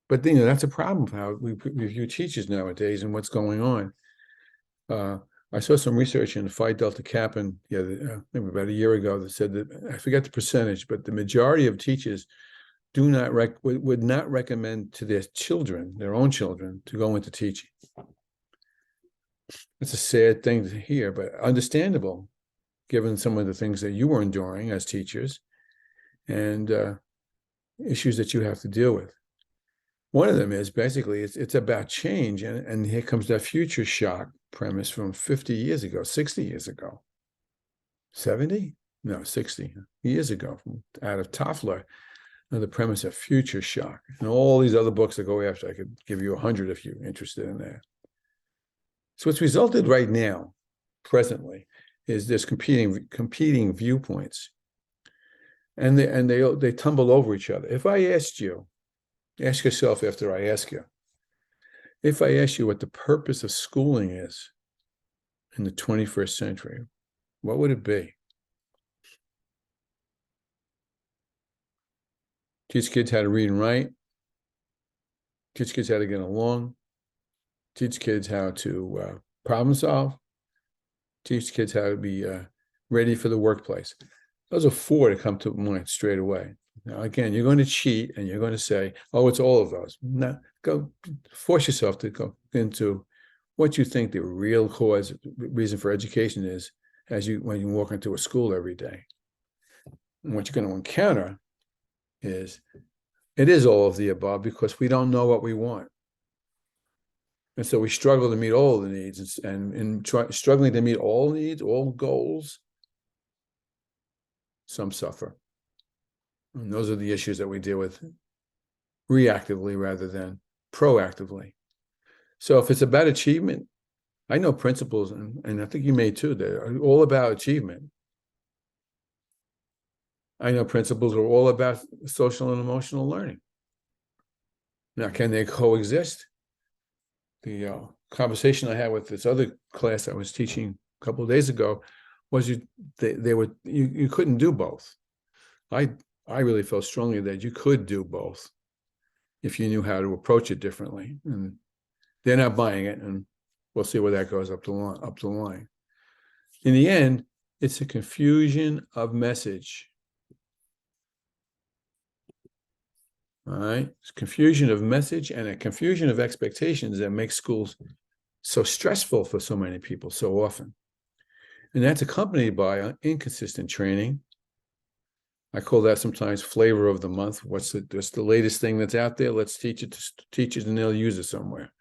But that's a problem for how we view teachers nowadays and what's going on. I saw some research in Phi Delta Kappan maybe about a year ago that said that, I forget the percentage, but the majority of teachers would not recommend to their own children, to go into teaching. It's a sad thing to hear, but understandable, given some of the things that you were enduring as teachers. And issues that you have to deal with. One of them is basically it's about change, and here comes that future shock premise from 50 years ago, 60 years ago, 70? No, 60 years ago, out of Toffler, the premise of future shock. And all these other books that go after, I could give you 100 if you're interested in that. So what's resulted right now, presently, is there's competing viewpoints, and they tumble over each other. If I asked you, ask yourself after I ask you, if I ask you what the purpose of schooling is in the 21st century, what would it be? Teach kids how to read and write, teach kids how to get along, teach kids how to problem solve, teach kids how to be ready for the workplace. Those are four that come to mind straight away. Now, again, you're going to cheat and you're going to say, oh, it's all of those. Now, go force yourself to go into what you think the real reason for education is when you walk into a school every day. And what you're going to encounter is it is all of the above, because we don't know what we want. And so we struggle to meet all the needs, and in struggling to meet all needs, all goals, some suffer. And those are the issues that we deal with reactively rather than proactively. So if it's about achievement, I know principles, and I think you may too, that are all about achievement. I know principles are all about social and emotional learning. Now, can they coexist? The conversation I had with this other class I was teaching a couple of days ago was you couldn't do both. I really felt strongly that you could do both if you knew how to approach it differently. And they're not buying it, and we'll see where that goes up the line. In the end, it's a confusion of message. All right, it's confusion of message and a confusion of expectations that makes schools so stressful for so many people so often. And that's accompanied by inconsistent training. I call that sometimes flavor of the month. What's the latest thing that's out there? Let's teach it to teachers, and they'll use it somewhere.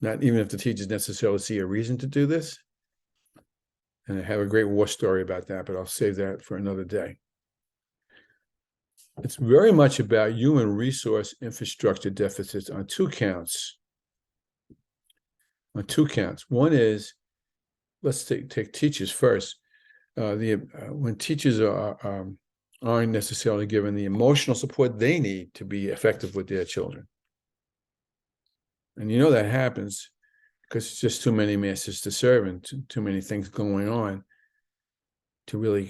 Not even if the teachers necessarily see a reason to do this. And I have a great war story about that, but I'll save that for another day. It's very much about human resource infrastructure deficits on two counts. One is, let's take teachers first. When teachers aren't necessarily given the emotional support they need to be effective with their children. And you know that happens because it's just too many masters to serve and too many things going on to really,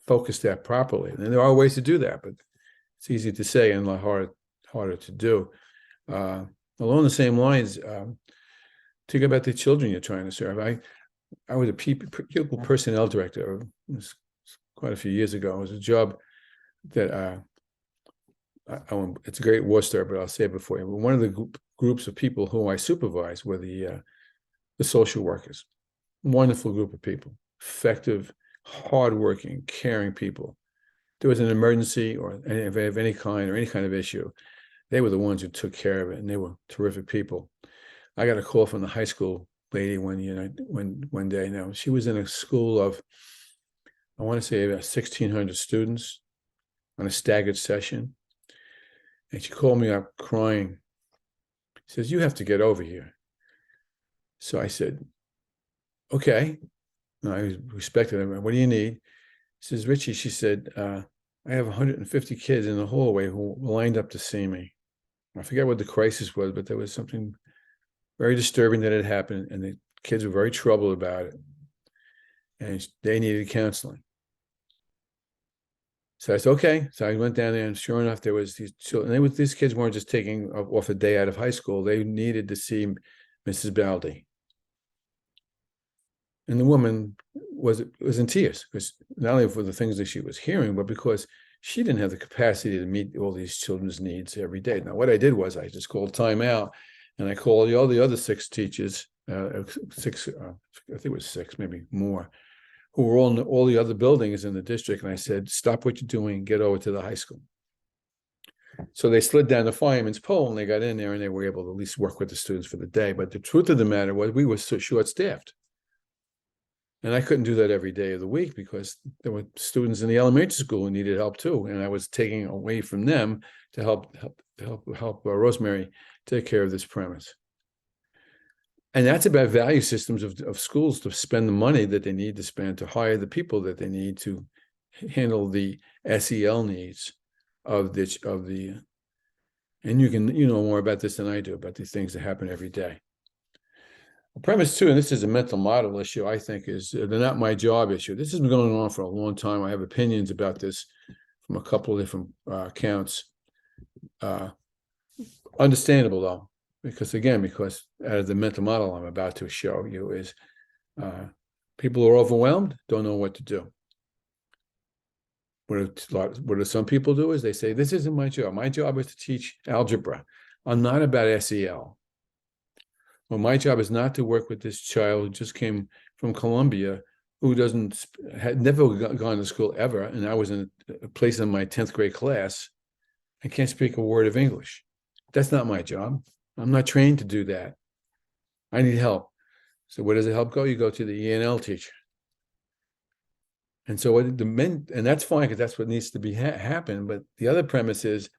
focus that properly. And there are ways to do that, but it's easy to say and a lot harder to do. Along the same lines, think about the children you're trying to serve. I was a pupil personnel director quite a few years ago. It was a job that it's a great war story, but I'll say it before you. One of the groups of people who I supervised were the social workers. Wonderful group of people, effective, hardworking, caring people. There was an emergency or of any kind or any kind of issue, they were the ones who took care of it, and they were terrific people. I got a call from the high school lady one day. Now, she was in a school of, I want to say about 1,600 students on a staggered session. And she called me up crying. She says, "You have to get over here." So I said, "Okay." And I respected her. "What do you need?" She says, "Richie," she said, "I have 150 kids in the hallway who lined up to see me." I forget what the crisis was, but there was something very disturbing that had happened, and the kids were very troubled about it, and they needed counseling. So I said, "Okay." So I went down there, and sure enough, there was these children. These kids weren't just taking off a day out of high school. They needed to see Mrs. Baldi. And the woman was in tears, because not only for the things that she was hearing, but because she didn't have the capacity to meet all these children's needs every day. Now, what I did was I just called time out, and I called all the other 6 teachers, I think it was 6, maybe more, who were all in all the other buildings in the district. And I said, stop what you're doing, get over to the high school. So they slid down the fireman's pole and they got in there and they were able to at least work with the students for the day. But the truth of the matter was we were so short-staffed. And I couldn't do that every day of the week because there were students in the elementary school who needed help too. And I was taking away from them to help Rosemary take care of this premise. And that's about value systems of schools to spend the money that they need to spend to hire the people that they need to handle the SEL needs of the, and you know more about this than I do, about these things that happen every day. Premise two, and this is a mental model issue, I think they're not my job issue. This has been going on for a long time. I have opinions about this from a couple of different counts. Understandable though, because out of the mental model I'm about to show you is people who are overwhelmed don't know what to do. What some people do is they say, this isn't my job. My job is to teach algebra. I'm not about SEL. Well, my job is not to work with this child who just came from Columbia, who had never gone to school ever, and I was in a place in my 10th grade class and can't speak a word of English. That's not my job. I'm not trained to do that. I need help. So where does the help go? You go to the ENL teacher. And so and that's fine because that's what needs to be happen. But the other premise is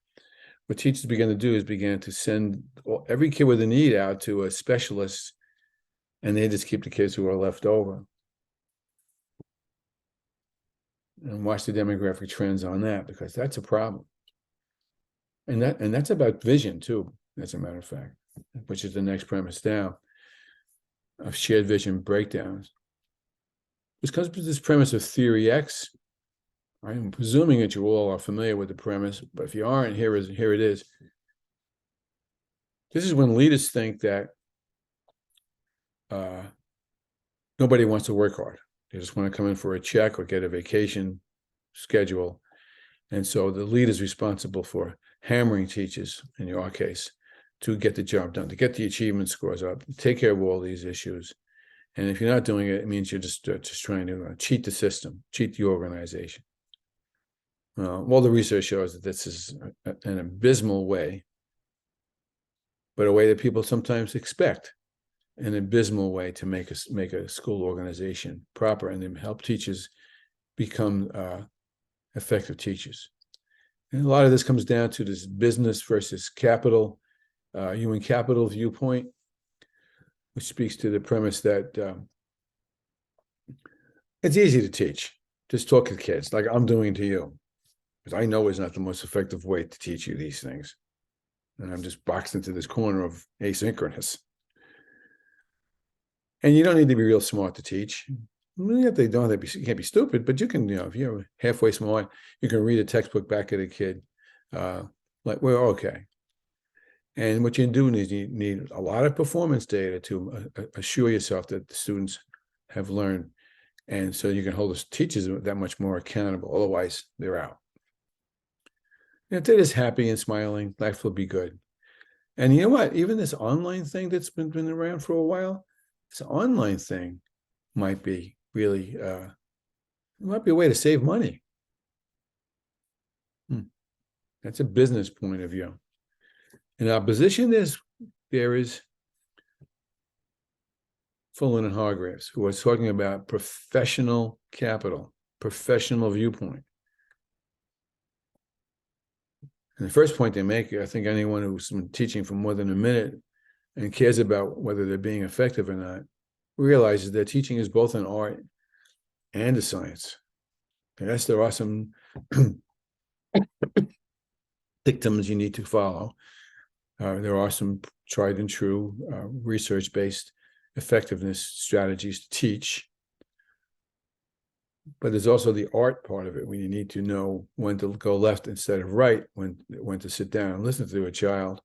what teachers began to do is began to send every kid with a need out to a specialist, and they just keep the kids who are left over. And watch the demographic trends on that, because that's a problem. And that's about vision too, as a matter of fact, which is the next premise down of shared vision breakdowns. Because this premise of theory X, I'm presuming that you all are familiar with the premise, but if you aren't, here it is. This is when leaders think that nobody wants to work hard. They just want to come in for a check or get a vacation schedule. And so the leader is responsible for hammering teachers, in your case, to get the job done, to get the achievement scores up, take care of all these issues. And if you're not doing it, it means you're just trying to cheat the system, cheat the organization. All the research shows that this is an abysmal way, but a way that people sometimes expect, an abysmal way to make a school organization proper and then help teachers become effective teachers. And a lot of this comes down to this business versus capital, human capital viewpoint, which speaks to the premise that it's easy to teach. Just talk to kids like I'm doing to you, because I know it's not the most effective way to teach you these things. And I'm just boxed into this corner of asynchronous. And you don't need to be real smart to teach. They don't have to you can't be stupid, but you can, if you're halfway smart, you can read a textbook back at a kid. Like, we're okay. And what you do is you need a lot of performance data to assure yourself that the students have learned. And so you can hold the teachers that much more accountable. Otherwise, they're out. If they're just happy and smiling, life will be good. And you know what? Even this online thing that's been around for a while, this online thing might be really, it might be a way to save money. That's a business point of view. In opposition, there is Fullen and Hargreaves, who are talking about professional capital, professional viewpoint. And the first point they make, I think anyone who's been teaching for more than a minute and cares about whether they're being effective or not, realizes that teaching is both an art and a science. And yes, there are some dictums you need to follow. There are some tried and true research-based effectiveness strategies to teach. But there's also the art part of it, when you need to know when to go left instead of right, when to sit down and listen to a child,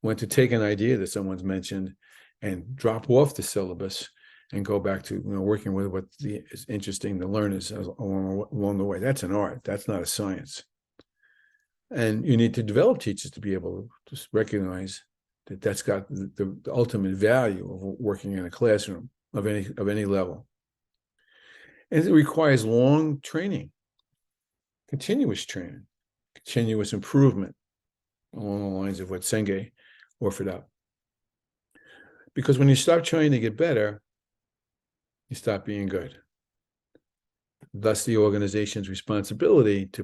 when to take an idea that someone's mentioned and drop off the syllabus and go back to working with what is interesting to learners along the way. That's an art. That's not a science. And you need to develop teachers to be able to just recognize that that's got the ultimate value of working in a classroom of any level. And it requires long training, continuous improvement along the lines of what Senge offered up. Because when you stop trying to get better, you stop being good. Thus, the organization's responsibility to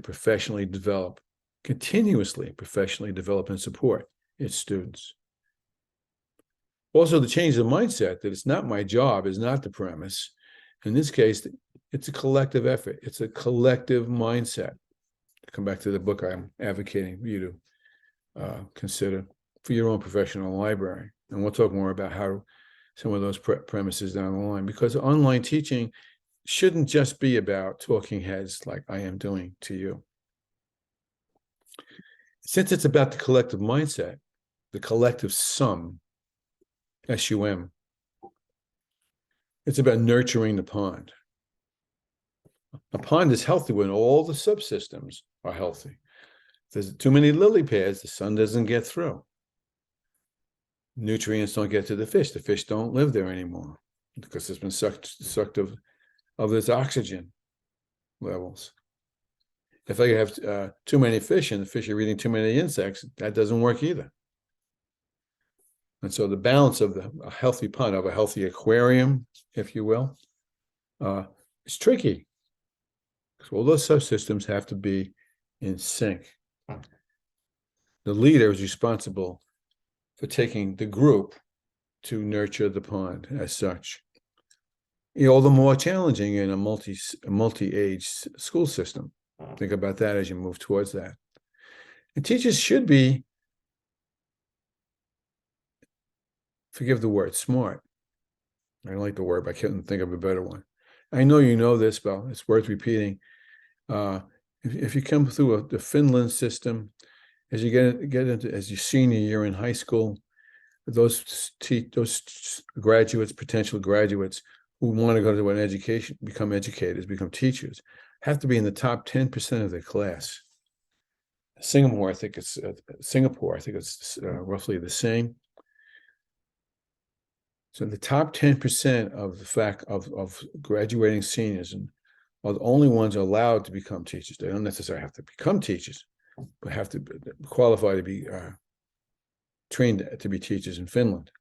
continuously professionally develop and support its students. Also, to change the mindset that it's not my job is not the premise. In this case, it's a collective effort. It's a collective mindset. Come back to the book I'm advocating for you to consider for your own professional library. And we'll talk more about how some of those premises down the line, because online teaching shouldn't just be about talking heads like I am doing to you. Since it's about the collective mindset, the collective sum, SUM, it's about nurturing the pond. A pond is healthy when all the subsystems are healthy. If there's too many lily pads, the sun doesn't get through. Nutrients don't get to the fish. The fish don't live there anymore because it's been sucked of its oxygen levels. If I have too many fish and the fish are eating too many insects, that doesn't work either. And so the balance of a healthy pond, of a healthy aquarium, if you will, is tricky. Because all those subsystems have to be in sync. The leader is responsible for taking the group to nurture the pond as such. All the more challenging in a multi-age school system. Think about that as you move towards that. And teachers should be, forgive the word, smart. I don't like the word, but I couldn't think of a better one. I know you know this, but it's worth repeating. If you come through the Finland system, as you get into as your senior year in high school, those graduates, potential graduates who want to go to an education, become educators, become teachers, have to be in the top 10% of their class. Singapore, I think it's roughly the same. So the top 10% of of graduating seniors are the only ones allowed to become teachers. They don't necessarily have to become teachers, but have to qualify to be trained to be teachers in Finland.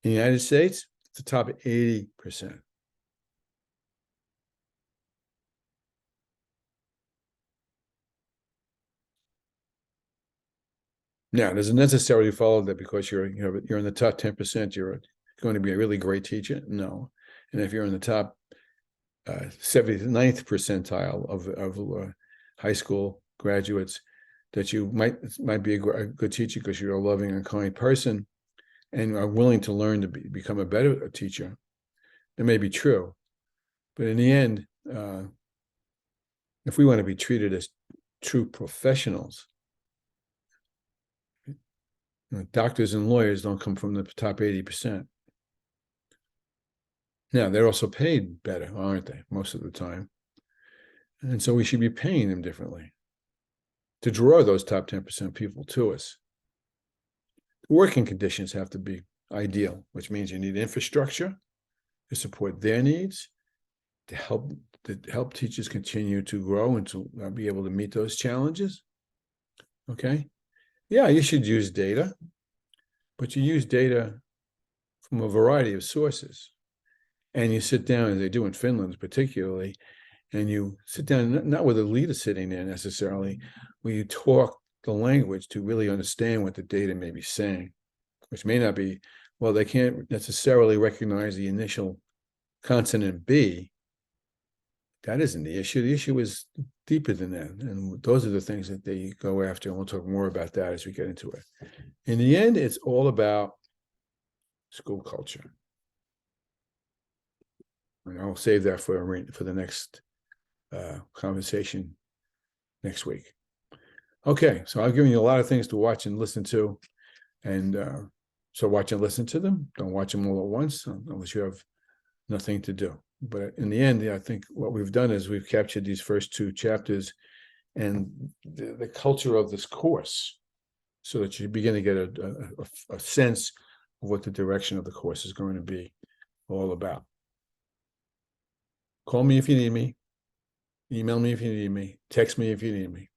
In the United States, it's the top 80%. Now, does it necessarily follow that because you're in the top 10%, you're going to be a really great teacher? No. And if you're in the top 79th percentile of high school graduates, that you might be a good teacher because you're a loving and kind person and are willing to learn to become a better teacher. It may be true, but in the end, if we want to be treated as true professionals, doctors and lawyers don't come from the top 80%. Now, they're also paid better, aren't they, most of the time? And so we should be paying them differently to draw those top 10% people to us. Working conditions have to be ideal, which means you need infrastructure to support their needs, to help teachers continue to grow and to be able to meet those challenges. Okay? Yeah, you should use data, but you use data from a variety of sources. And you sit down, as they do in Finland particularly, and you sit down, not with a leader sitting there necessarily, where you talk the language to really understand what the data may be saying, which may not be, well, they can't necessarily recognize the initial consonant B. That isn't the issue. The issue is deeper than that. And those are the things that they go after. And we'll talk more about that as we get into it. In the end, it's all about school culture. And I'll save that for the next conversation next week. Okay, so I've given you a lot of things to watch and listen to. And so watch and listen to them. Don't watch them all at once unless you have nothing to do. But in the end, I think what we've done is we've captured these first two chapters and the culture of this course so that you begin to get a sense of what the direction of the course is going to be all about. Call me if you need me. Email me if you need me. Text me if you need me.